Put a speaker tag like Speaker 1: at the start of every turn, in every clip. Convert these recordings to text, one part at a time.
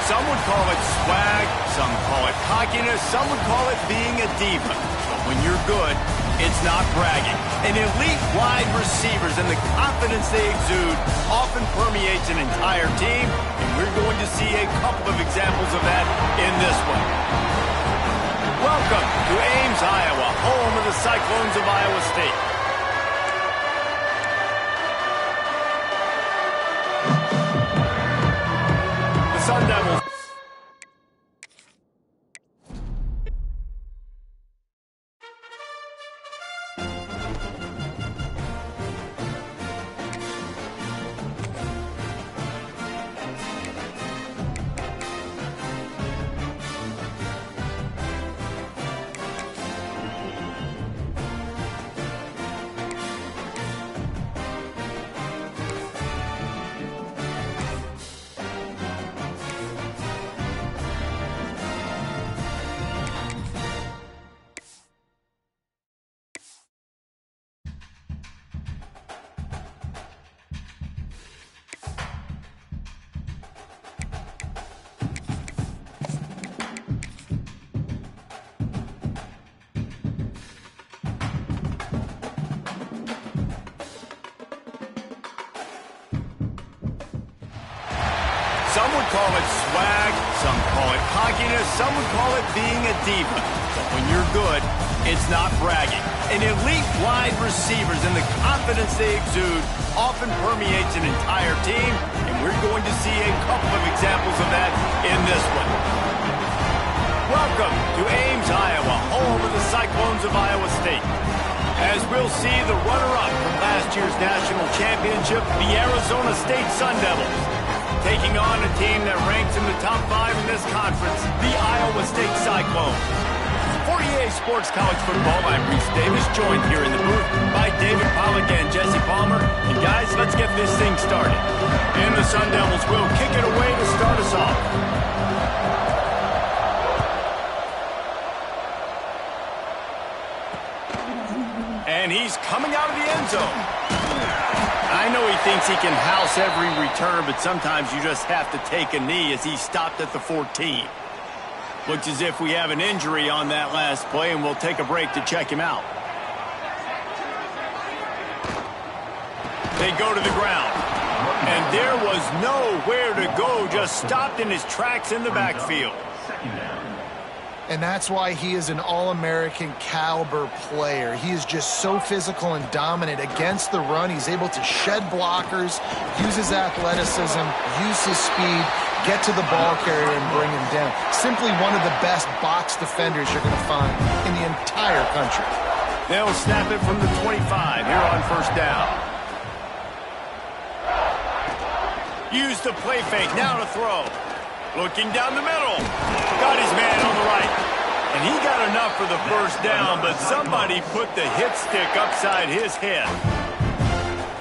Speaker 1: Some would call it swag, some call it cockiness, some would call it being a diva. But when you're good, it's not bragging. And elite wide receivers and the confidence they exude often permeates an entire team, and we're going to see a couple of examples of that in this one. Welcome to Ames, Iowa, home of the Cyclones of Iowa State. The Sun Devils. Some would call it swag, some call it cockiness, some would call it being a diva. But when you're good, it's not bragging. And elite wide receivers and the confidence they exude often permeates an entire team, and we're going to see a couple of examples of that in this one. Welcome to Ames, Iowa, home of the Cyclones of Iowa State. As we'll see the runner-up from last year's national championship, the Arizona State Sun Devils, taking on a team that ranks in the top 5 in this conference, the Iowa State Cyclones. For EA Sports College Football, I'm Reese Davis, joined here in the booth by David Pollack and Jesse Palmer. And guys, let's get this thing started. And the Sun Devils will kick it away to start us off. And he's coming out of the end zone. I know he thinks he can house every return, but sometimes you just have to take a knee as he stopped at the 14. Looks as if we have an injury on that last play, and we'll take a break to check him out. They go to the ground. And there was nowhere to go, just stopped in his tracks in the backfield.
Speaker 2: And that's why he is an All-American caliber player. He is just so physical and dominant against the run. He's able to shed blockers, use his athleticism, use his speed, get to the ball carrier and bring him down. Simply one of the best box defenders you're going to find in the entire country.
Speaker 1: They'll snap it from the 25 here on first down. Use the play fake, now to throw. Looking down the middle. Got his man on the right. And he got enough for the first down, but somebody put the hit stick upside his head.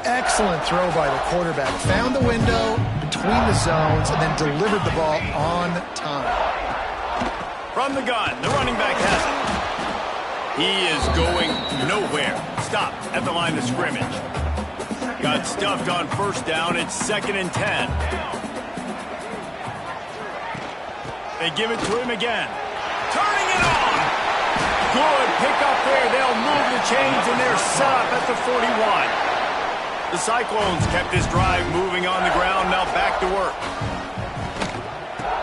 Speaker 2: Excellent throw by the quarterback. Found the window between the zones and then delivered the ball on time.
Speaker 1: From the gun, the running back has it. He is going nowhere. Stopped at the line of scrimmage. Got stuffed on first down. It's 2nd and 10. They give it to him again. Turning it on. Good pickup there. They'll move the chains, and they're set up at the 41. The Cyclones kept this drive moving on the ground. Now back to work.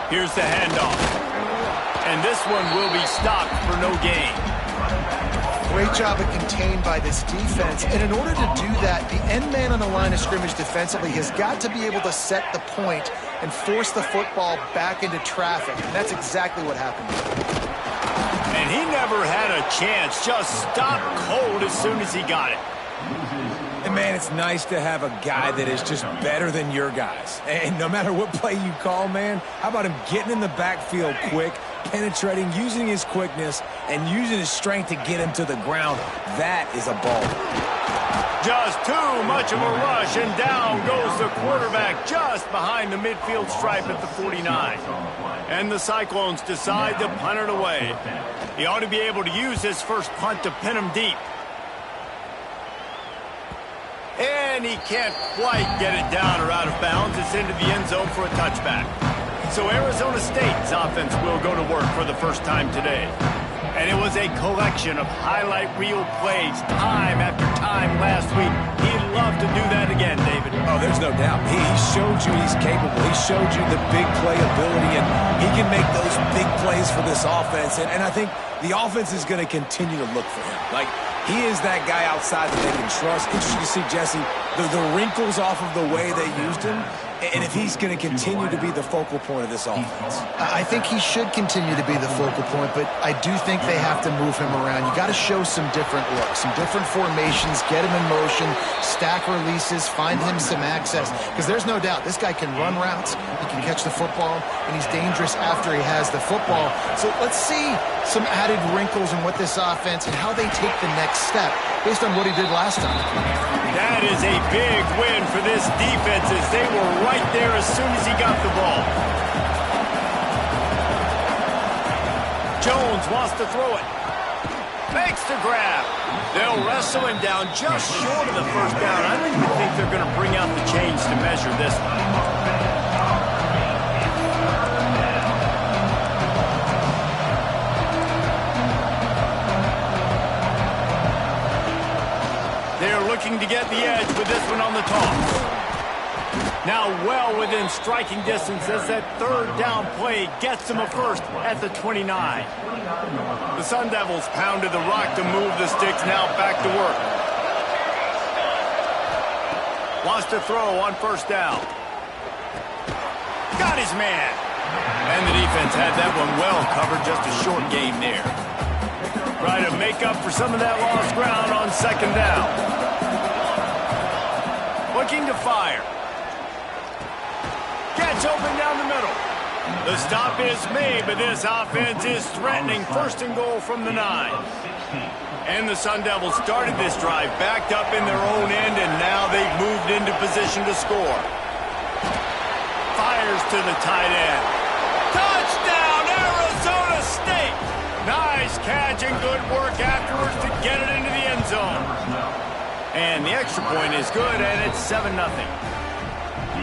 Speaker 1: Here's the handoff. And this one will be stopped for no gain.
Speaker 2: Great job of contained by this defense. And in order to do that, the end man on the line of scrimmage defensively has got to be able to set the point and force the football back into traffic. And that's exactly what happened.
Speaker 1: And he never had a chance. Just stopped cold as soon as he got it.
Speaker 3: And, man, it's nice to have a guy that is just better than your guys. And no matter what play you call, man, how about him getting in the backfield quick, penetrating, using his quickness, and using his strength to get him to the ground. That is a ball.
Speaker 1: Just too much of a rush, and down goes the quarterback just behind the midfield stripe at the 49. And the Cyclones decide to punt it away. He ought to be able to use his first punt to pin him deep. And he can't quite get it down or out of bounds. It's into the end zone for a touchback. So Arizona State's offense will go to work for the first time today. And it was a collection of highlight reel plays time after time last week. He'd love to do that again, David.
Speaker 3: Oh, there's no doubt. He showed you he's capable. He showed you the big play ability, and he can make those big plays for this offense. And I think the offense is going to continue to look for him. Like, he is that guy outside that they can trust. Interesting to see, Jesse, the wrinkles off of the way they used him, and if he's going to continue to be the focal point of this offense.
Speaker 2: I think he should continue to be the focal point, but I do think they have to move him around. You got to show some different looks, some different formations, get him in motion, stack releases, find him some access, because there's no doubt this guy can run routes, he can catch the football, and he's dangerous after he has the football. So let's see some added wrinkles in what this offense and how they take the next step based on what he did last time.
Speaker 1: That is a big win for this defense as they were right there as soon as he got the ball. Jones wants to throw it. Makes the grab. They'll wrestle him down just short of the first down. I don't even think they're going to bring out the chains to measure this one. Looking to get the edge with this one on the toss. Now well within striking distance as that third down play gets him a first at the 29. The Sun Devils pounded the rock to move the sticks, now back to work. Wants to throw on first down. Got his man. And the defense had that one well covered, just a short gain there. Try to make up for some of that lost ground on second down. Looking to fire. Gets open down the middle. The stop is made, but this offense is threatening first and goal from the 9. And the Sun Devils started this drive backed up in their own end, and now they've moved into position to score. Fires to the tight end. Touchdown, Arizona State! Nice catch and good work afterwards to get it into the end zone. And the extra point is good, and it's 7-0.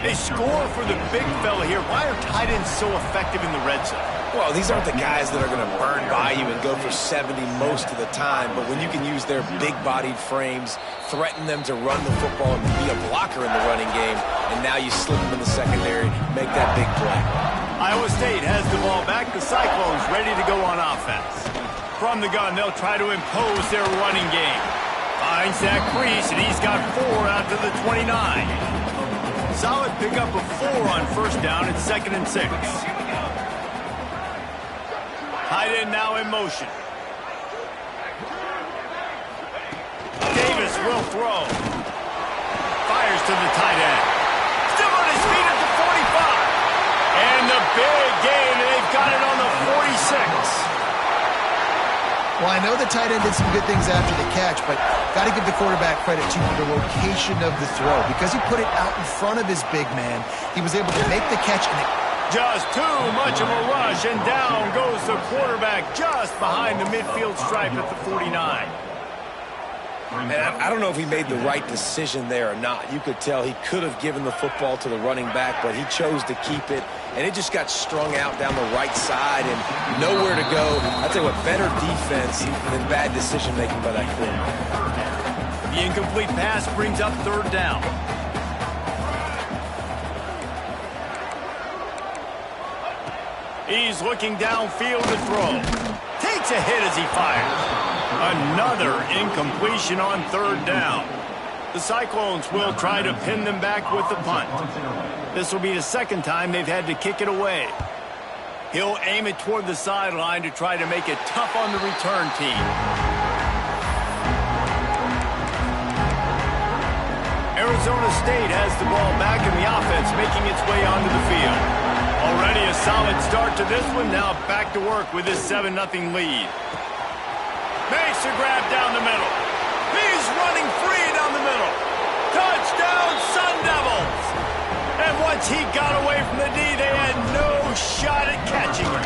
Speaker 1: They score for the big fella here. Why are tight ends so effective in the red zone?
Speaker 3: Well, these aren't the guys that are going to burn by you and go for 70 most of the time, but when you can use their big-bodied frames, threaten them to run the football and be a blocker in the running game, and now you slip them in the secondary, make that big play.
Speaker 1: Iowa State has the ball back. The Cyclones ready to go on offense. From the gun, they'll try to impose their running game. Finds that crease, and he's got 4 out to the 29. Solid pickup of 4 on first down. It's 2nd and 6. Tight end now in motion. Davis will throw. Fires to the tight end. Still on his feet at the 45. And the big gain, and they've got it on the 46.
Speaker 2: Well, I know the tight end did some good things after the catch, but got to give the quarterback credit to the location of the throw. Because he put it out in front of his big man, he was able to make the catch. And
Speaker 1: just too much of a rush, and down goes the quarterback just behind the midfield stripe at the 49.
Speaker 3: And I don't know if he made the right decision there or not. You could tell he could have given the football to the running back, but he chose to keep it, and it just got strung out down the right side and nowhere to go. I tell you what, better defense than bad decision-making by that quarterback.
Speaker 1: The incomplete pass brings up third down. He's looking downfield to throw. Takes a hit as he fires. Another incompletion on third down. The Cyclones will try to pin them back with the punt. This will be the second time they've had to kick it away. He'll aim it toward the sideline to try to make it tough on the return team. Arizona State has the ball back in the offense, making its way onto the field. Already a solid start to this one. Now back to work with this 7-0 lead. Makes a grab down the middle. He's running free down the middle. Touchdown, Sun Devils! And once he got away from the D, they had no shot at catching him.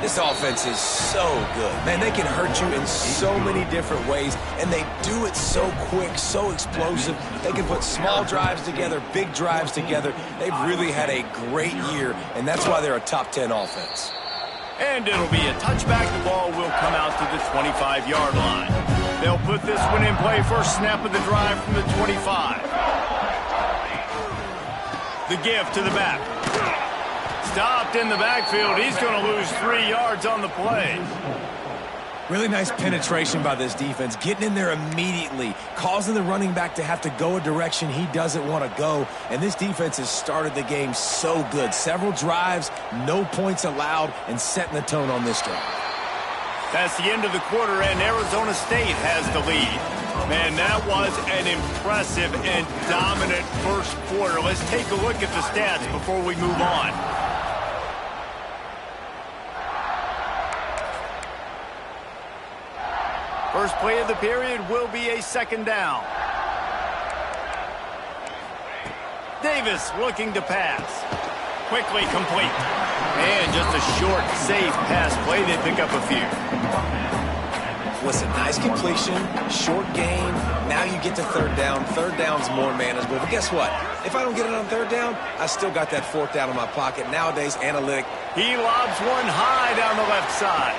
Speaker 3: This offense is so good. Man, they can hurt you in so many different ways, and they do it so quick, so explosive. They can put small drives together, big drives together. They've really had a great year, and that's why they're a top 10 offense.
Speaker 1: And it'll be a touchback. The ball will come out to the 25-yard line. They'll put this one in play. First snap of the drive from the 25. The give to the back. Stopped in the backfield. He's going to lose 3 yards on the play.
Speaker 3: Really nice penetration by this defense, getting in there immediately, causing the running back to have to go a direction he doesn't want to go. And this defense has started the game so good. Several drives, no points allowed, and setting the tone on this drive.
Speaker 1: That's the end of the quarter, and Arizona State has the lead. Man, that was an impressive and dominant first quarter. Let's take a look at the stats before we move on. First play of the period will be a second down. Davis looking to pass. Quickly complete. And just a short, safe pass play. They pick up a few.
Speaker 3: Listen, nice completion, short gain. Now you get to third down. Third down's more manageable. But guess what? If I don't get it on third down, I still got that fourth down in my pocket. Nowadays, analytic.
Speaker 1: He lobs one high down the left side.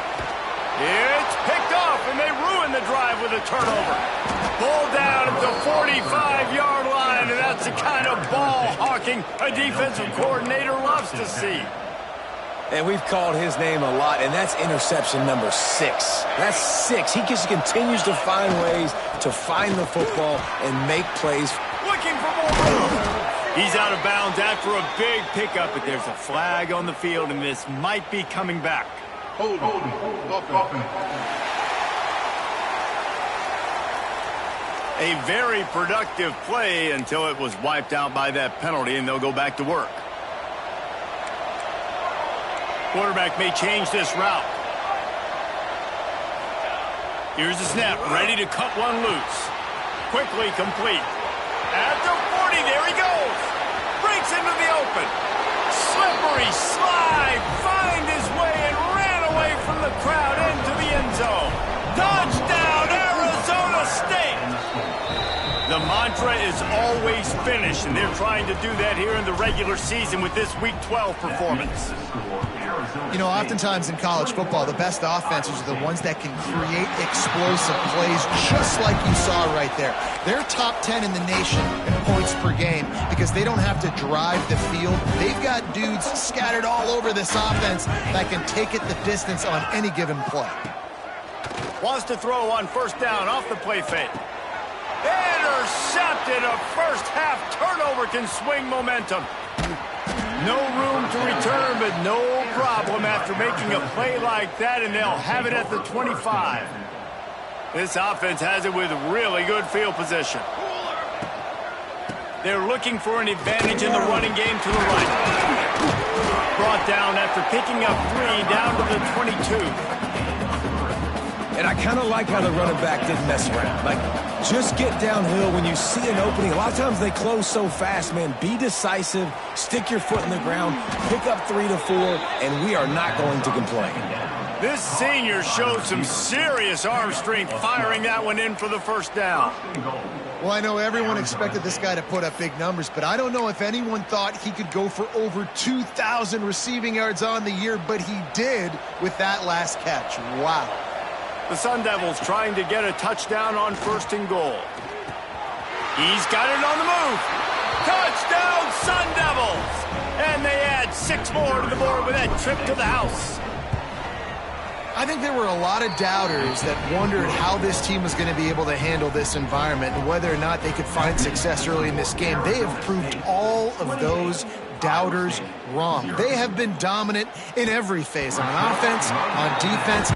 Speaker 1: It's picked off, and they ruin the drive with a turnover. Ball down at the 45-yard line, and that's the kind of ball hawking a defensive coordinator loves to see.
Speaker 3: And we've called his name a lot, and that's interception number 6. That's 6. He just continues to find ways to find the football and make plays.
Speaker 1: Looking for more room. He's out of bounds after a big pickup, but there's a flag on the field, and this might be coming back.
Speaker 4: Hold on.
Speaker 1: A very productive play until it was wiped out by that penalty, and they'll go back to work. Quarterback may change this route. Here's the snap, ready to cut one loose. Quickly complete. At the 40, there he goes. Breaks into the open. Slippery slide, find his way and ran away from the crowd into the end zone. Touchdown, Arizona State! The mantra is always finish, and they're trying to do that here in the regular season with this Week 12 performance.
Speaker 2: You know, oftentimes in college football, the best offenses are the ones that can create explosive plays, just like you saw right there. They're top 10 in the nation in points per game because they don't have to drive the field. They've got dudes scattered all over this offense that can take it the distance on any given play.
Speaker 1: Wants to throw on first down off the play fake. Intercepted. A first half turnover can swing momentum. No room to return, but no problem after making a play like that, and they'll have it at the 25. This offense has it with really good field position. They're looking for an advantage in the running game to the right. Brought down after picking up 3 down to the 22.
Speaker 3: And I kind of like how the running back didn't mess around. Like, just get downhill when you see an opening. A lot of times they close so fast, man. Be decisive, stick your foot in the ground, pick up 3 to 4, and we are not going to complain.
Speaker 1: This senior showed some serious arm strength firing that one in for the first down.
Speaker 2: Well, I know everyone expected this guy to put up big numbers, but I don't know if anyone thought he could go for over 2,000 receiving yards on the year, but he did with that last catch. Wow.
Speaker 1: The Sun Devils trying to get a touchdown on 1st and goal. He's got it on the move. Touchdown, Sun Devils! And they add 6 more to the board with that trip to the house.
Speaker 2: I think there were a lot of doubters that wondered how this team was going to be able to handle this environment and whether or not they could find success early in this game. They have proved all of those doubters wrong. They have been dominant in every phase, on offense, on defense.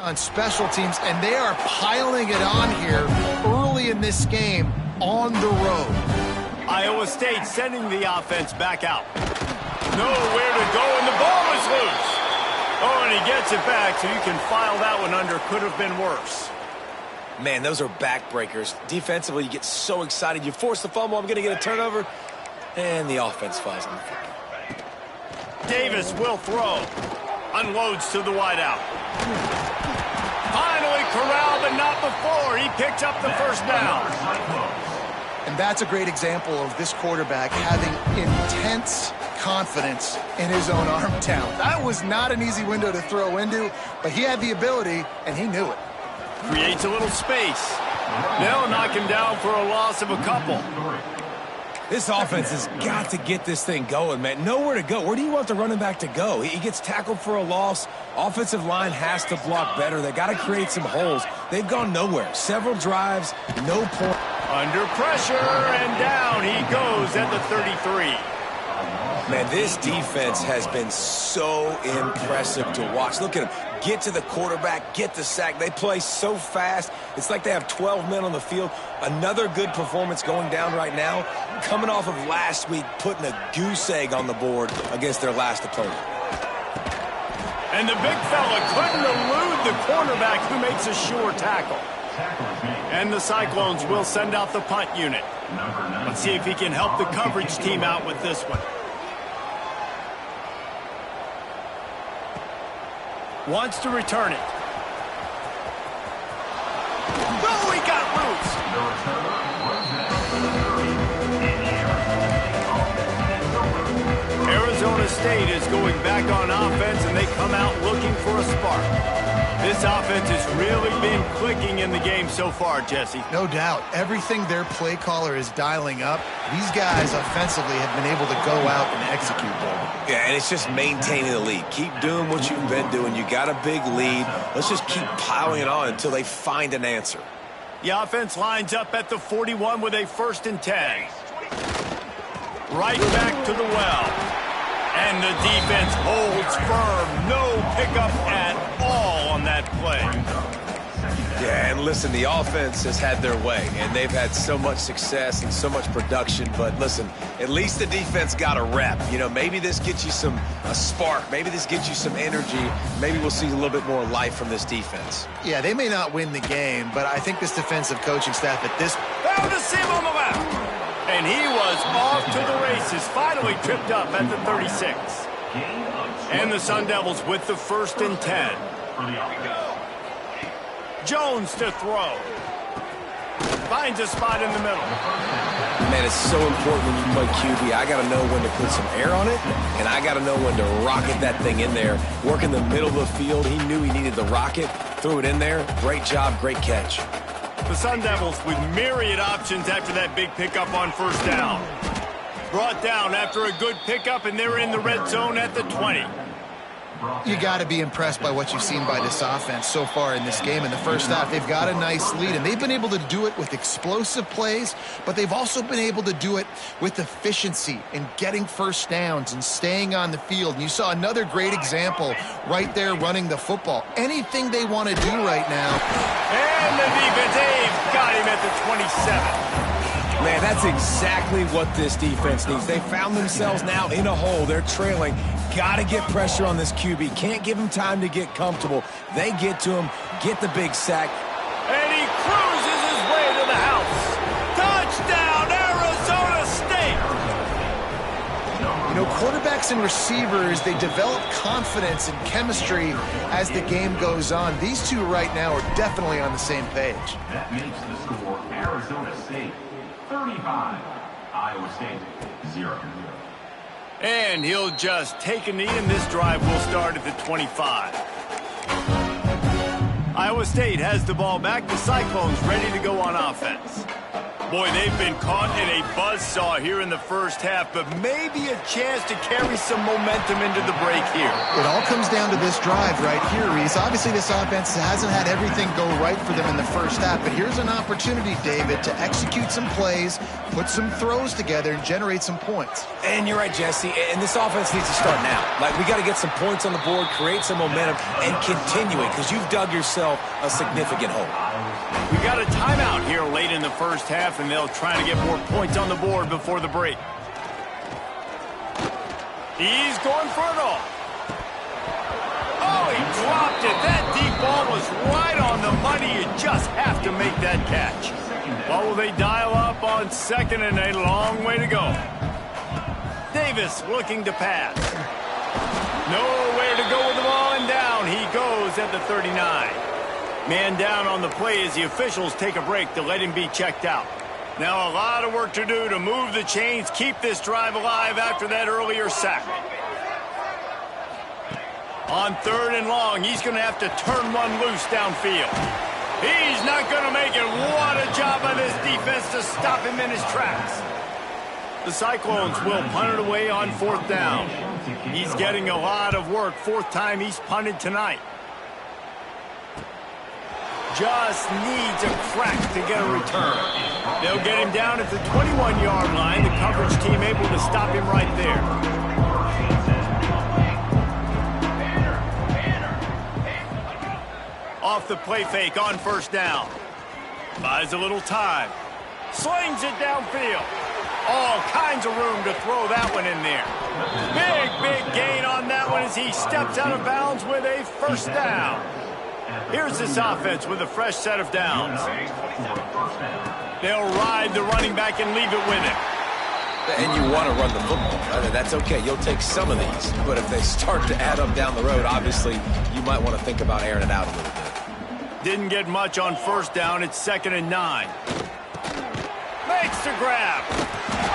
Speaker 2: On special teams, and they are piling it on here early in this game on the road.
Speaker 1: Iowa State sending the offense back out. Nowhere to go, and the ball is loose. Oh, and he gets it back, so you can file that one under. Could have been worse.
Speaker 3: Man, those are backbreakers. Defensively, you get so excited. You force the fumble, I'm going to get a turnover, and the offense falls on the football.
Speaker 1: Davis will throw. Unloads to the wideout. Finally corralled, but not before. He picked up the first down.
Speaker 2: And that's a great example of this quarterback having intense confidence in his own arm talent. That was not an easy window to throw into, but he had the ability, and he knew it.
Speaker 1: Creates a little space. They'll knock him down for a loss of a couple.
Speaker 3: This offense has got to get this thing going, man. Nowhere to go. Where do you want the running back to go? He gets tackled for a loss. Offensive line has to block better. They got to create some holes. They've gone nowhere. Several drives, no point.
Speaker 1: Under pressure, and down he goes at the 33.
Speaker 3: Man, this defense has been so impressive to watch. Look at him. Get to the quarterback, get the sack. They play so fast. It's like they have 12 men on the field. Another good performance going down right now. Coming off of last week, putting a goose egg on the board against their last opponent.
Speaker 1: And the big fella couldn't elude the cornerback who makes a sure tackle. And the Cyclones will send out the punt unit. Let's see if he can help the coverage team out with this one. Wants to return it. Oh, he got loose. Arizona State is going back on offense, and they come out looking for a spark. This offense has really been clicking in the game so far, Jesse.
Speaker 2: No doubt. Everything their play caller is dialing up, these guys offensively have been able to go out and execute them.
Speaker 3: Yeah, and it's just maintaining the lead. Keep doing what you've been doing. You got a big lead. Let's just keep piling it on until they find an answer.
Speaker 1: The offense lines up at the 41 with a 1st and 10. Right back to the well. And the defense holds firm. No pickup at all on that play.
Speaker 3: Yeah, and listen, the offense has had their way, and they've had so much success and so much production. But listen, at least the defense got a rep. You know, maybe this gets you a spark. Maybe this gets you some energy. Maybe we'll see a little bit more life from this defense.
Speaker 2: Yeah, they may not win the game, but I think this defensive coaching staff at this...
Speaker 1: Found a seam on the left. And he was off to the races, finally tripped up at the 36. And the Sun Devils with the 1st and 10. Jones to throw. Finds a spot in the middle.
Speaker 3: Man, it's so important when you play QB. I got to know when to put some air on it, and I got to know when to rocket that thing in there. Work in the middle of the field. He knew he needed the rocket. Threw it in there. Great job, great catch.
Speaker 1: The Sun Devils with myriad options after that big pickup on 1st down. Brought down after a good pickup, and they're in the red zone at the 20.
Speaker 2: You got to be impressed by what you've seen by this offense so far in this game. In the first half, they've got a nice lead, and they've been able to do it with explosive plays, but they've also been able to do it with efficiency and getting first downs and staying on the field. And you saw another great example right there running the football. Anything they want to do right now.
Speaker 1: And the defense, Abe got him at the 27.
Speaker 3: Man, that's exactly what this defense needs. They found themselves now in a hole. They're trailing. Got to get pressure on this QB. Can't give him time to get comfortable. They get to him, get the big sack.
Speaker 1: And he cruises his way to the house. Touchdown, Arizona State!
Speaker 2: You know, quarterbacks and receivers, they develop confidence and chemistry as the game goes on. These two right now are definitely on the same page.
Speaker 5: That makes the score Arizona State 35, Iowa State 0.
Speaker 1: And he'll just take a knee, and this drive will start at the 25. Iowa State has the ball back. The Cyclones ready to go on offense. Boy, they've been caught in a buzzsaw here in the first half, but maybe a chance to carry some momentum into the break here.
Speaker 2: It all comes down to this drive right here, Reese. Obviously, this offense hasn't had everything go right for them in the first half, but here's an opportunity, David, to execute some plays, put some throws together, and generate some points.
Speaker 3: And you're right, Jesse, and this offense needs to start now. Like, we got to get some points on the board, create some momentum, and continue it, because you've dug yourself a significant hole.
Speaker 1: We got a timeout here late in the first half, and they'll try to get more points on the board before the break. He's going for it all. Oh, he dropped it. That deep ball was right on the money. You just have to make that catch. Well, will they dial up on second and a long way to go? Davis looking to pass. Nowhere to go with the ball, and down he goes at the 39. Man down on the play as the officials take a break to let him be checked out. Now a lot of work to do to move the chains, keep this drive alive after that earlier sack. On third and long, he's going to have to turn one loose downfield. He's not going to make it. What a job by this defense to stop him in his tracks. The Cyclones will punt it away on fourth down. He's getting a lot of work. Fourth time he's punted tonight. Just needs a crack to get a return. They'll get him down at the 21-yard line. The coverage team able to stop him right there. Off the play fake on first down. Buys a little time. Slings it downfield. All kinds of room to throw that one in there. Big gain on that one as he steps out of bounds with a first down. Here's this offense with a fresh set of downs. They'll ride the running back and leave it with him.
Speaker 3: And you want to run the football. That's okay. You'll take some of these. But if they start to add up down the road, obviously, you might want to think about airing it out a little bit.
Speaker 1: Didn't get much on first down. It's 2nd and 9. Makes the grab.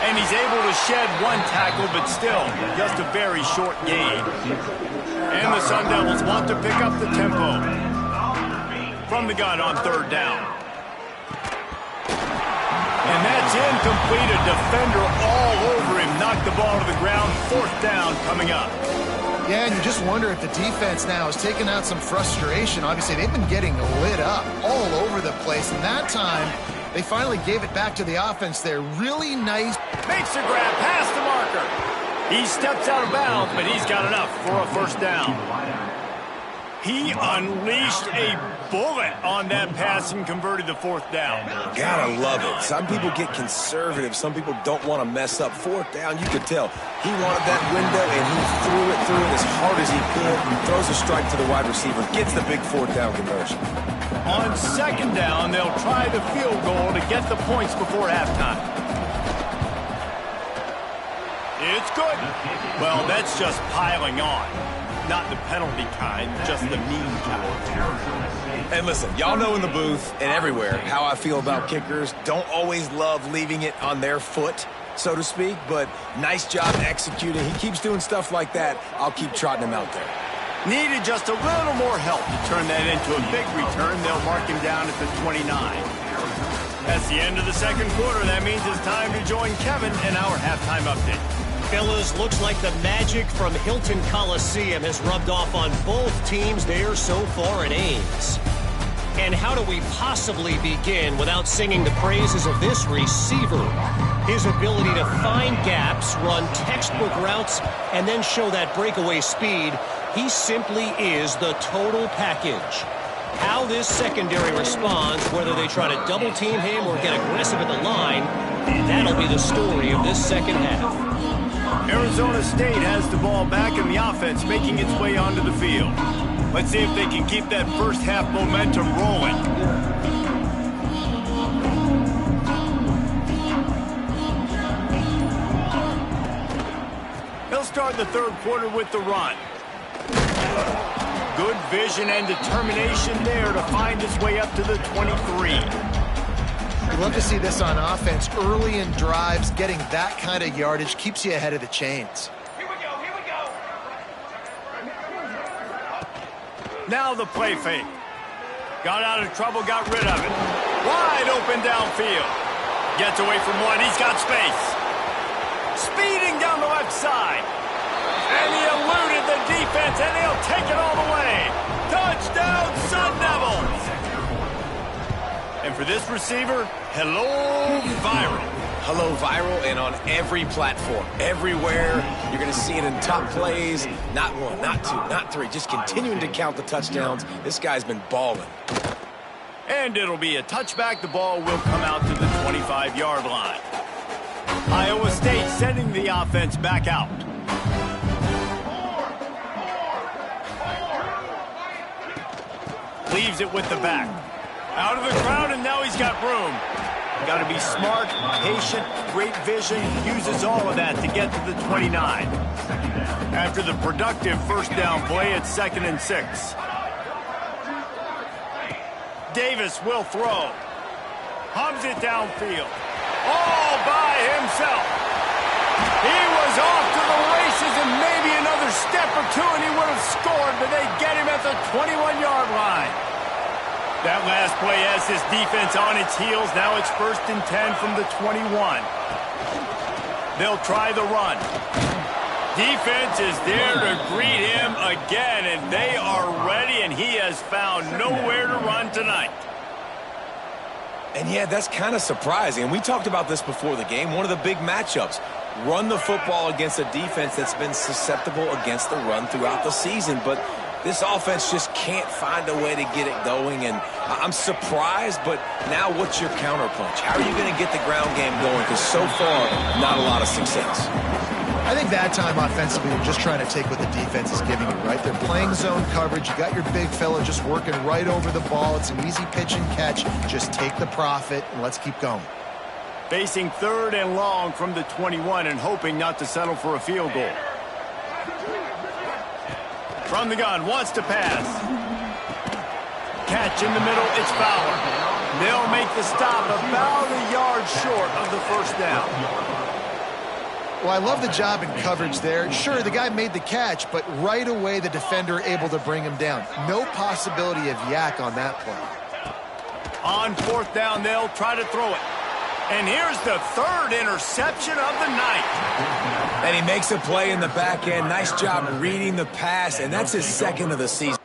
Speaker 1: And he's able to shed one tackle, but still just a very short gain. And the Sun Devils want to pick up the tempo. From the gun on third down. And that's incomplete. A defender all over him. Knocked the ball to the ground. Fourth down coming up.
Speaker 2: Yeah, and you just wonder if the defense now has taken out some frustration. Obviously, they've been getting lit up all over the place. And that time, they finally gave it back to the offense there. Really nice.
Speaker 1: Makes the grab past the marker. He steps out of bounds, but he's got enough for a first down. He unleashed a bullet on that pass and converted the fourth down.
Speaker 3: Gotta love it. Some people get conservative. Some people don't want to mess up. Fourth down, you could tell. He wanted that window, and he threw it as hard as he could. Throws a strike to the wide receiver. Gets the big fourth down conversion.
Speaker 1: On second down, they'll try the field goal to get the points before halftime. It's good. Well, that's just piling on. Not the penalty kind, just the mean kind.
Speaker 3: And listen, y'all know in the booth and everywhere how I feel about kickers. Don't always love leaving it on their foot, so to speak, but nice job executing. He keeps doing stuff like that. I'll keep trotting him out there.
Speaker 1: Needed just a little more help to turn that into a big return. They'll mark him down at the 29. That's the end of the second quarter. That means it's time to join Kevin in our halftime update.
Speaker 6: Fellas, looks like the magic from Hilton Coliseum has rubbed off on both teams there so far at Ames. And how do we possibly begin without singing the praises of this receiver? His ability to find gaps, run textbook routes, and then show that breakaway speed. He simply is the total package. How this secondary responds, whether they try to double-team him or get aggressive at the line, that'll be the story of this second half.
Speaker 1: Arizona State has the ball back in the offense, making its way onto the field. Let's see if they can keep that first half momentum rolling. They'll start the third quarter with the run. Good vision and determination there to find his way up to the 23.
Speaker 2: You'd love to see this on offense. Early in drives, getting that kind of yardage keeps you ahead of the chains.
Speaker 5: Here we go.
Speaker 1: Now the play fake. Got out of trouble, got rid of it. Wide open downfield. Gets away from one, he's got space. Speeding down the left side. And he eluded the defense, and he'll take it all the way. Touchdown, Sun Devils! And for this receiver, hello, viral.
Speaker 3: Hello, viral, and on every platform, everywhere. You're going to see it in top plays. Not one, not two, not three. Just continuing to count the touchdowns. This guy's been balling.
Speaker 1: And it'll be a touchback. The ball will come out to the 25-yard line. Iowa State sending the offense back out. Leaves it with the back. Out of the crowd, and now he's got room. Got to be smart, patient, great vision. Uses all of that to get to the 29. After the productive first down play, it's 2nd and 6. Davis will throw. Hums it downfield. All by himself. He was off to the races and maybe another step or two and he would have scored, but they get him at the 21-yard line. That last play has his defense on its heels. Now it's 1st and 10 from the 21. They'll try the run. Defense is there to greet him again, and they are ready, and he has found nowhere to run tonight.
Speaker 3: And yeah, that's kind of surprising. And we talked about this before the game. One of the big matchups. Run the football against a defense that's been susceptible against the run throughout the season. But this offense just can't find a way to get it going. And I'm surprised, but now what's your counterpunch? How are you going to get the ground game going? Because so far, not a lot of success.
Speaker 2: I think that time offensively, you're just trying to take what the defense is giving you, right? They're playing zone coverage. You got your big fella just working right over the ball. It's an easy pitch and catch. Just take the profit, and let's keep going.
Speaker 1: Facing 3rd and long from the 21 and hoping not to settle for a field goal. From the gun, wants to pass. Catch in the middle, it's Fowler. They'll make the stop about a yard short of the first down.
Speaker 2: Well, I love the job in coverage there. Sure, the guy made the catch, but right away the defender able to bring him down. No possibility of yak on that play.
Speaker 1: On 4th down, they'll try to throw it. And here's the 3rd interception of the night.
Speaker 3: And he makes a play in the back end. Nice job reading the pass, and that's his 2nd of the season.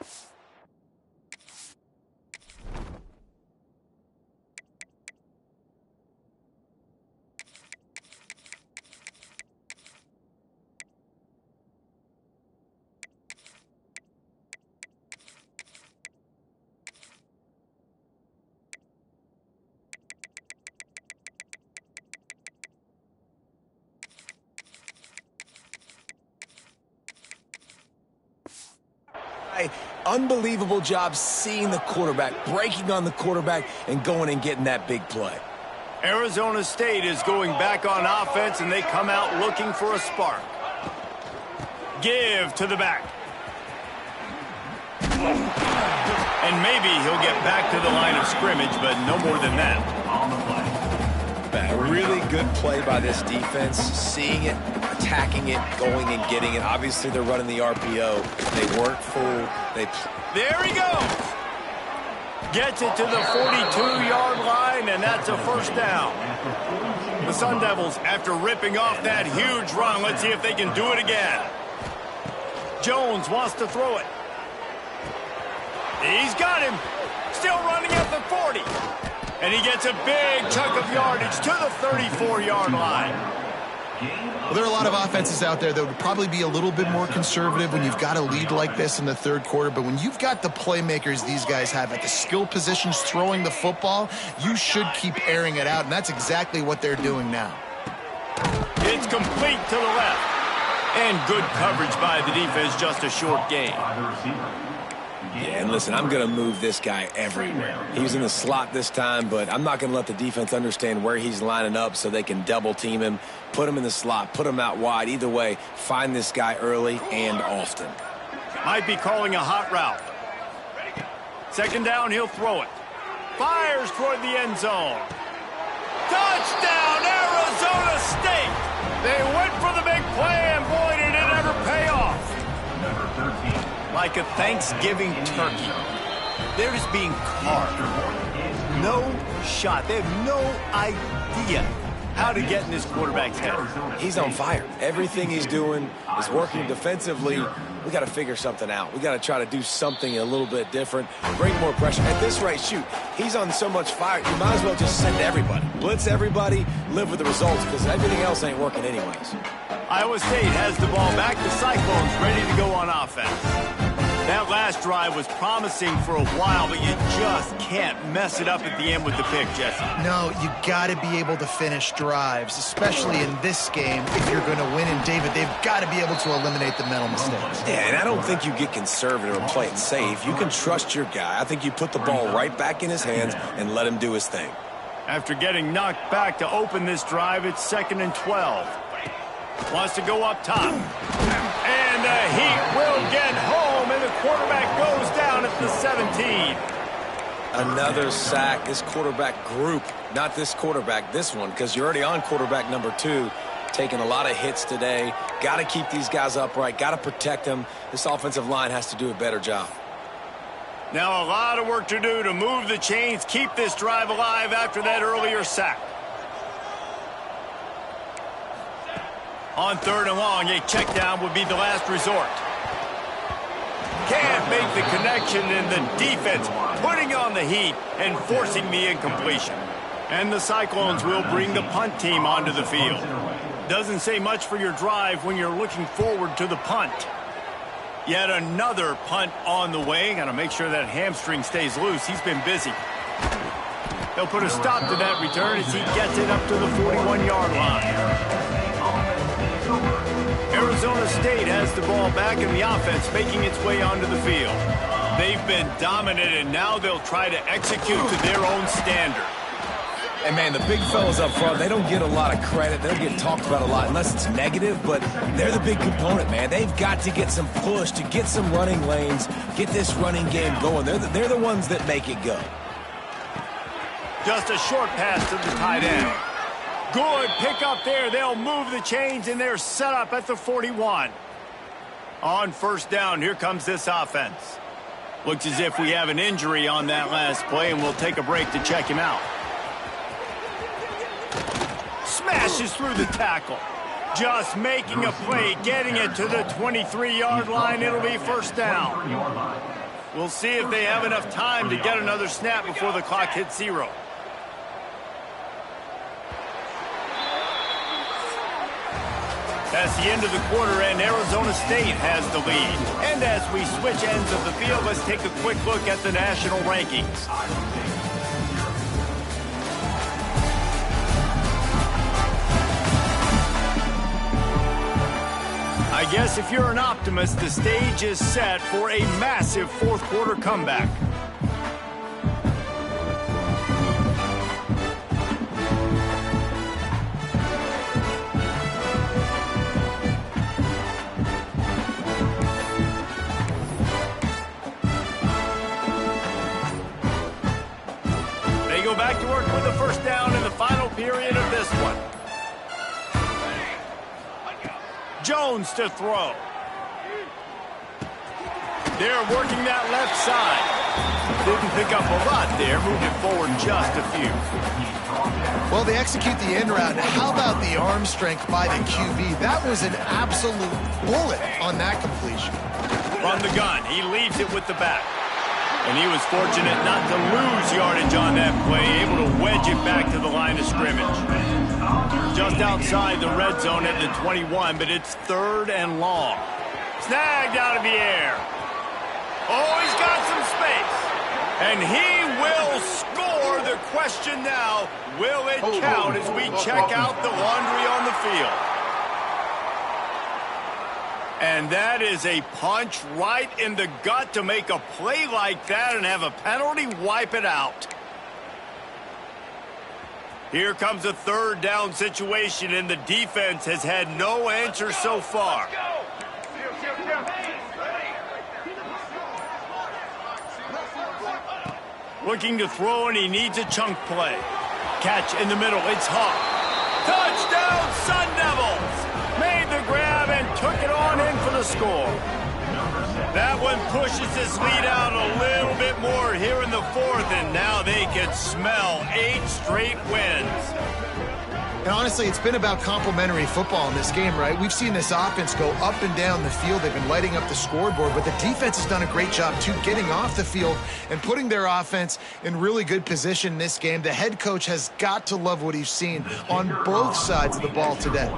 Speaker 3: Unbelievable job seeing the quarterback, breaking on the quarterback, and going and getting that big play.
Speaker 1: Arizona State is going back on offense, and they come out looking for a spark. Give to the back. And maybe he'll get back to the line of scrimmage, but no more than that.
Speaker 5: On the play.
Speaker 3: A really good play by this defense, seeing it, attacking it, going and getting it. Obviously, they're running the RPO. They weren't fooled.
Speaker 1: There he goes. Gets it to the 42-yard line, and that's a first down. The Sun Devils, after ripping off that huge run, let's see if they can do it again. Jones wants to throw it. He's got him. Still running at the 40. And he gets a big chunk of yardage to the 34-yard line.
Speaker 2: Well, there are a lot of offenses out there that would probably be a little bit more conservative when you've got a lead like this in the third quarter, but when you've got the playmakers these guys have at the skill positions throwing the football, you should keep airing it out, and that's exactly what they're doing now.
Speaker 1: It's complete to the left. And good coverage by the defense, just a short gain.
Speaker 3: Yeah, and listen, I'm going to move this guy everywhere. He was in the slot this time, but I'm not going to let the defense understand where he's lining up so they can double team him, put him in the slot, put him out wide. Either way, find this guy early and often.
Speaker 1: Might be calling a hot route. Second down, he'll throw it. Fires toward the end zone. Touchdown, Arizona State! They went for the big play, and boy, did it ever pay off. Like a Thanksgiving turkey. They're just being carved. No shot. They have no idea how to get in this quarterback's head.
Speaker 3: He's on fire. Everything he's doing is working defensively. We got to figure something out. We got to try to do something a little bit different, bring more pressure. At this rate, shoot, he's on so much fire, you might as well just send everybody. Blitz everybody, live with the results, because everything else ain't working anyways.
Speaker 1: Iowa State has the ball back. The Cyclones ready to go on offense. That last drive was promising for a while, but you just can't mess it up at the end with the pick, Jesse.
Speaker 2: No, you got to be able to finish drives, especially in this game. If you're going to win, and David, they've got to be able to eliminate the mental mistakes.
Speaker 3: Yeah, and I don't think you get conservative or play it safe. You can trust your guy. I think you put the ball right back in his hands and let him do his thing.
Speaker 1: After getting knocked back to open this drive, it's 2nd and 12. Wants to go up top. And the Heat will get home, and the quarterback goes down at the 17.
Speaker 3: Another sack. This quarterback group, not this quarterback, this one, because you're already on quarterback number 2, taking a lot of hits today. Got to keep these guys upright, got to protect them. This offensive line has to do a better job.
Speaker 1: Now a lot of work to do to move the chains, keep this drive alive after that earlier sack. On 3rd and long, a check down would be the last resort. Can't make the connection, and the defense putting on the heat and forcing the incompletion. And the Cyclones will bring the punt team onto the field. Doesn't say much for your drive when you're looking forward to the punt. Yet another punt on the way. Got to make sure that hamstring stays loose. He's been busy. They'll put a stop to that return as he gets it up to the 41-yard line. Arizona State has the ball back, and the offense making its way onto the field. They've been dominant, and now they'll try to execute to their own standard.
Speaker 3: And, man, the big fellas up front, they don't get a lot of credit. They don't get talked about a lot unless it's negative, but they're the big component, man. They've got to get some push to get some running lanes, get this running game going. They're the ones that make it go.
Speaker 1: Just a short pass to the tight end. Good pick up there. They'll move the chains, and they're set up at the 41. On 1st down, here comes this offense. Looks as if we have an injury on that last play, and we'll take a break to check him out. Smashes through the tackle. Just making a play, getting it to the 23-yard line. It'll be 1st down. We'll see if they have enough time to get another snap before the clock hits 0. That's the end of the quarter, and Arizona State has the lead. And as we switch ends of the field, let's take a quick look at the national rankings. I guess if you're an optimist, the stage is set for a massive 4th quarter comeback. Back to work with the 1st down in the final period of this one. Jones to throw. They're working that left side. Didn't pick up a lot there, moving forward just a few.
Speaker 2: Well, they execute the end route. How about the arm strength by the QB? That was an absolute bullet on that completion.
Speaker 1: From the gun, he leaves it with the back. And he was fortunate not to lose yardage on that play, able to wedge it back to the line of scrimmage. Just outside the red zone at the 21, but it's 3rd and long. Snagged out of the air. Oh, he's got some space. And he will score. The question now, will it count as we check out the laundry on the field? And that is a punch right in the gut to make a play like that and have a penalty wipe it out. Here comes a 3rd down situation, and the defense has had no answer so far. Looking to throw, and he needs a chunk play. Catch in the middle. It's Hawk. Touchdown, Sun Devils! Made the grab and took it on in for the score. That one pushes this lead out a little bit more here in the 4th, and now they can smell 8 straight wins.
Speaker 2: And honestly, it's been about complementary football in this game, right? We've seen this offense go up and down the field. They've been lighting up the scoreboard, but the defense has done a great job, too, getting off the field and putting their offense in really good position in this game. The head coach has got to love what he's seen on both sides of the ball today.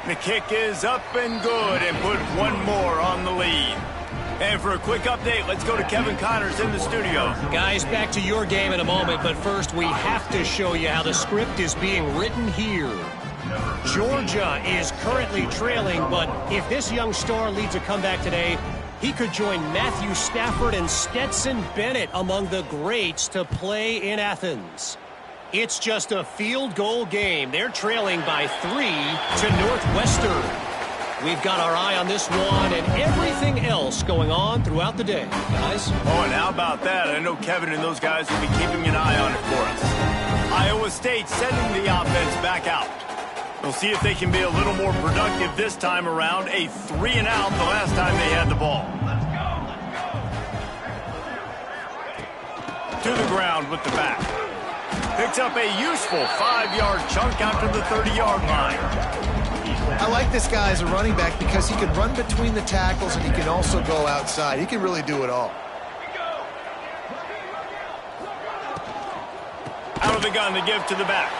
Speaker 1: The kick is up and good and put one more on the lead. And for a quick update, let's go to Kevin Connors in the studio.
Speaker 6: Guys, back to your game in a moment, but first we have to show you how the script is being written here. Georgia is currently trailing, but if this young star leads a comeback today, he could join Matthew Stafford and Stetson Bennett among the greats to play in Athens. It's just a field goal game. They're trailing by 3 to Northwestern. We've got our eye on this one and everything else going on throughout the day. Guys?
Speaker 1: Oh, and how about that? I know Kevin and those guys will be keeping an eye on it for us. Iowa State sending the offense back out. We'll see if they can be a little more productive this time around. A 3-and-out the last time they had the ball. To the ground with the back. Picks up a useful 5-yard chunk out to the 30-yard line.
Speaker 2: I like this guy as a running back because he can run between the tackles and he can also go outside. He can really do it all.
Speaker 1: Out of the gun to give to the back.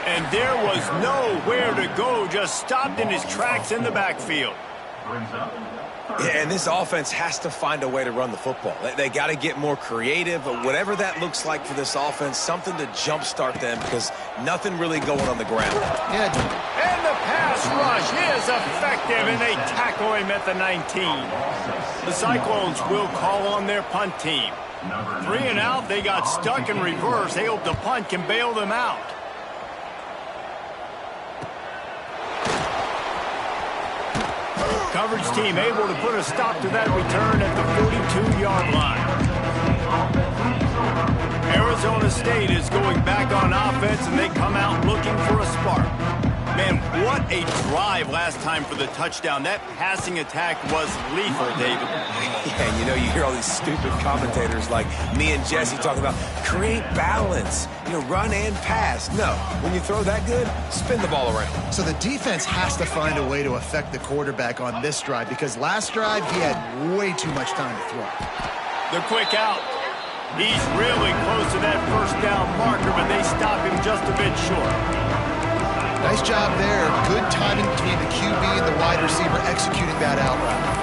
Speaker 1: And there was nowhere to go, just stopped in his tracks in the backfield.
Speaker 3: Yeah, and this offense has to find a way to run the football. They got to get more creative, but whatever that looks like for this offense, something to jumpstart them because nothing really going on the ground.
Speaker 2: Yeah.
Speaker 1: And the pass rush is effective, and they tackle him at the 19. The Cyclones will call on their punt team. 3-and-out, they got stuck in reverse. They hope the punt can bail them out. Coverage team able to put a stop to that return at the 42-yard line. Arizona State is going back on offense, and they come out looking for a spark. Man, what a drive last time for the touchdown. That passing attack was lethal, David.
Speaker 3: Yeah, you know, you hear all these stupid commentators like me and Jesse talking about create balance, run and pass. No, when you throw that good, spin the ball around.
Speaker 2: So the defense has to find a way to affect the quarterback on this drive because last drive he had way too much time to throw.
Speaker 1: The quick out. He's really close to that first down marker, but they stop him just a bit short.
Speaker 2: Nice job there. Good timing between the QB and the wide receiver executing that out route.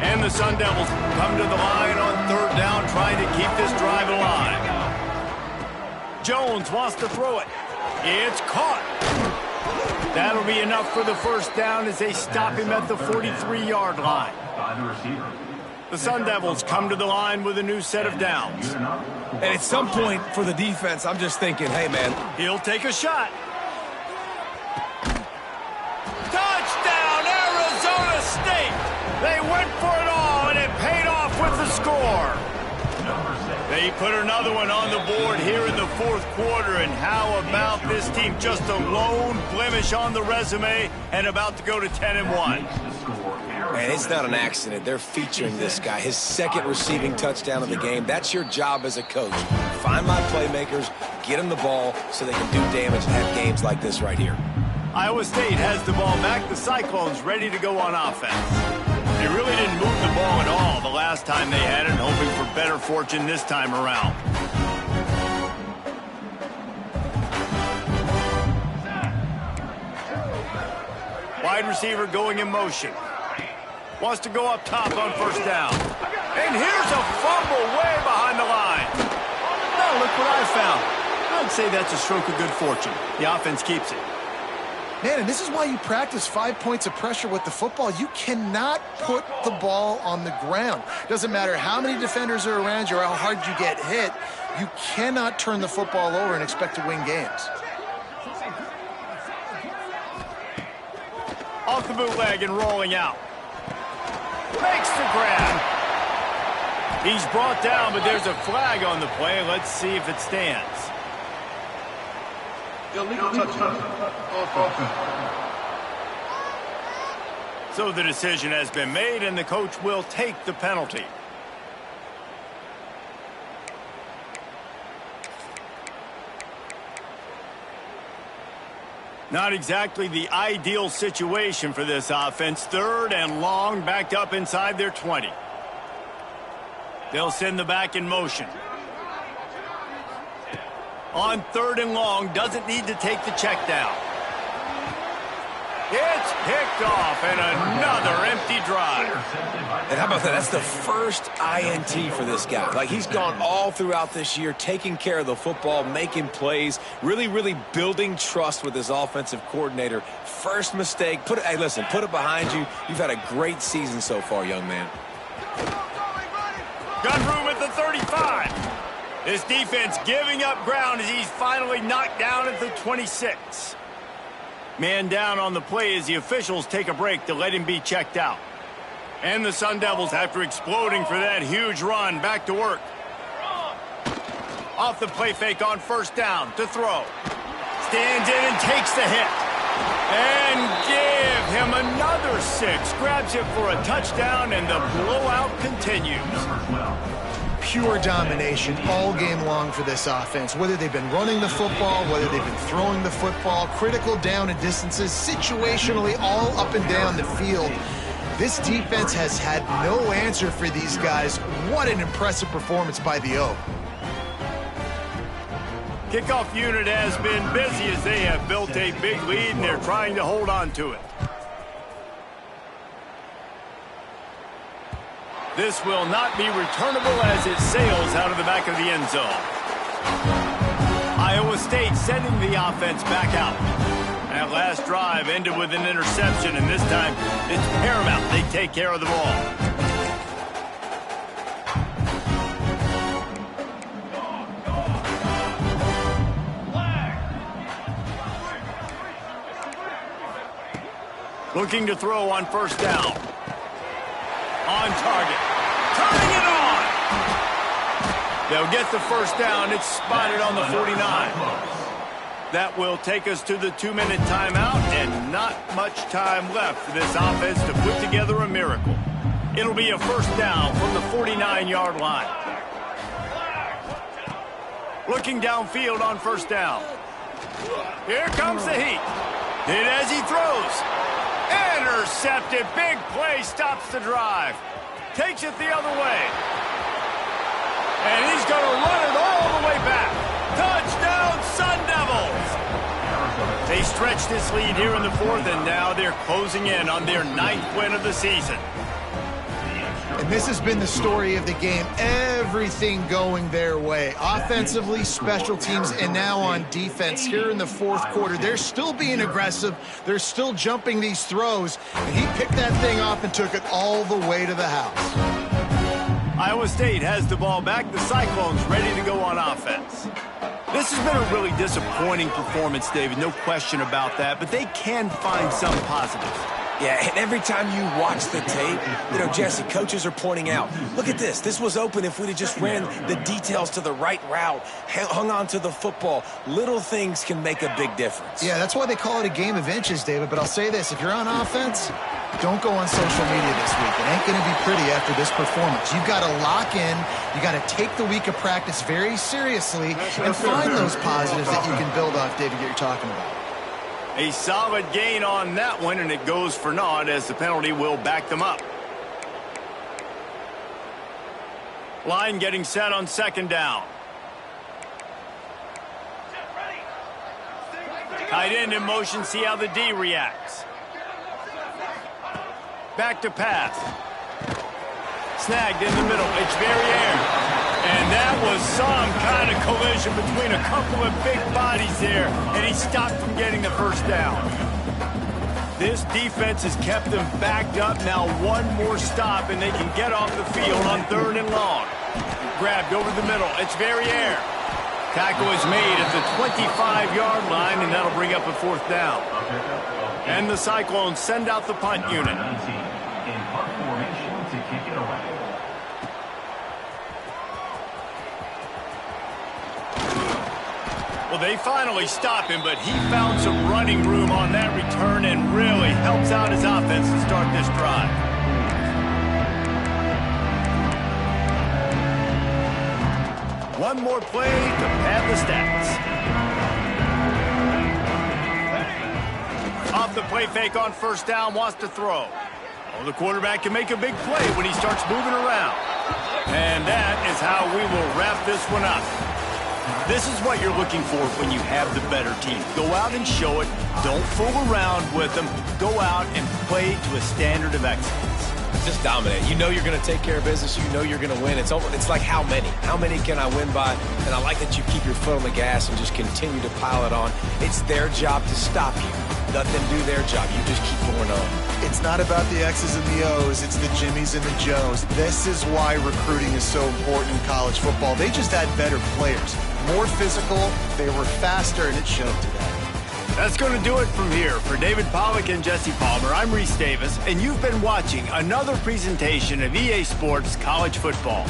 Speaker 1: And the Sun Devils come to the line on 3rd down, trying to keep this drive alive. Jones wants to throw it. It's caught. That'll be enough for the first down as they stop him at the 43-yard line. The Sun Devils come to the line with a new set of downs.
Speaker 3: And at some point for the defense, I'm just thinking, hey, man.
Speaker 1: He'll take a shot. Touchdown, Arizona State! They went for it all, and it paid off with the score. They put another one on the board here in the 4th quarter, and how about this team? Just a lone blemish on the resume and about to go to 10-1.
Speaker 3: And it's not an accident. They're featuring this guy, his 2nd receiving touchdown of the game. That's your job as a coach. Find my playmakers, get them the ball so they can do damage and have games like this right here.
Speaker 1: Iowa State has the ball back. The Cyclones ready to go on offense. They really didn't move the ball at all the last time they had it, hoping for better fortune this time around. Wide receiver going in motion. Wants to go up top on first down. And here's a fumble way behind the line. Now look what I found. I'd say that's a stroke of good fortune. The offense keeps it.
Speaker 2: Man, and this is why you practice 5 points of pressure with the football. You cannot put the ball on the ground. Doesn't matter how many defenders are around you or how hard you get hit. You cannot turn the football over and expect to win games.
Speaker 1: Off the bootleg and rolling out. Makes the grab. He's brought down, but there's a flag on the play. Let's see if it stands.
Speaker 4: Illegal touchdown. Offense.
Speaker 1: So the decision has been made, and the coach will take the penalty. Not exactly the ideal situation for this offense. 3rd and long, backed up inside their 20. They'll send the back in motion. On 3rd and long, doesn't need to take the check down. It's picked off, and another empty drive.
Speaker 3: And how about that? That's the first INT for this guy. Like, he's gone all throughout this year, taking care of the football, making plays, really building trust with his offensive coordinator. First mistake. Hey, listen, put it behind you. You've had a great season so far, young man.
Speaker 1: Gun room at the 35. This defense giving up ground as he's finally knocked down at the 26. Man down on the play as the officials take a break to let him be checked out. And the Sun Devils, after exploding for that huge run, back to work. Off the play fake on first down to throw. Stands in and takes the hit. And give him another 6. Grabs it for a touchdown, and the blowout continues.
Speaker 2: Pure domination all game long for this offense. Whether they've been running the football, whether they've been throwing the football, critical down and distances, situationally all up and down the field. This defense has had no answer for these guys. What an impressive performance by the O.
Speaker 1: Kickoff unit has been busy as they have built a big lead, and they're trying to hold on to it. This will not be returnable as it sails out of the back of the end zone. Iowa State sending the offense back out. That last drive ended with an interception, and this time it's paramount they take care of the ball. Looking to throw on first down. On target. Turning it on. They'll get the first down. It's spotted on the 49. That will take us to the 2-minute timeout, and not much time left for this offense to put together a miracle. It'll be a first down from the 49-yard line. Looking downfield on first down. Here comes the heat. Hit as he throws. Intercepted. Big play stops the drive. Takes it the other way. And he's going to run it all the way back. Touchdown, Sun Devils. They stretched this lead here in the 4th, and now they're closing in on their 9th win of the season.
Speaker 2: And this has been the story of the game. Everything going their way. Offensively, special teams, and now on defense here in the 4th quarter. They're still being aggressive. They're still jumping these throws. And he picked that thing off and took it all the way to the house.
Speaker 1: Iowa State has the ball back. The Cyclones ready to go on offense. This has been a really disappointing performance, David. No question about that. But they can find some positives.
Speaker 3: Yeah, and every time you watch the tape, you know, Jesse, coaches are pointing out, look at this. This was open if we'd have just ran the details to the right route, hung on to the football. Little things can make a big difference.
Speaker 2: Yeah, that's why they call it a game of inches, David. But I'll say this, if you're on offense, don't go on social media this week. It ain't going to be pretty after this performance. You've got to lock in. You got to take the week of practice very seriously and find those positives that you can build off, David, that you're talking about.
Speaker 1: A solid gain on that one, and it goes for naught as the penalty will back them up. Line getting set on second down. Tight end in motion, see how the D reacts. Back to pass. Snagged in the middle, it's Verrier. And that was some kind of collision between a couple of big bodies there, and he stopped from getting the first down. This defense has kept them backed up. Now one more stop, and they can get off the field on 3rd and long. Grabbed over the middle, it's Verrier. Tackle is made at the 25-yard line, and that'll bring up a 4th down. And the Cyclones send out the punt unit.
Speaker 5: In punt formation to kick it away.
Speaker 1: Well, they finally stop him, but he found some running room on that return and really helps out his offense to start this drive. One more play to pad the stats. Off the play fake on 1st down, wants to throw. Oh, the quarterback can make a big play when he starts moving around. And that is how we will wrap this one up. This is what you're looking for when you have the better team. Go out and show it. Don't fool around with them. Go out and play to a standard of excellence.
Speaker 3: Just dominate. You know you're going to take care of business. You know you're going to win. It's like how many? How many can I win by? And I like that you keep your foot on the gas and just continue to pile it on. It's their job to stop you. Let them do their job. You just keep going on.
Speaker 2: It's not about the X's and the O's. It's the Jimmies and the Joes. This is why recruiting is so important in college football. They just had better players. More physical, they were faster, and it showed today.
Speaker 1: That's going to do it from here. For David Pollack and Jesse Palmer, I'm Reese Davis, and you've been watching another presentation of EA Sports College Football.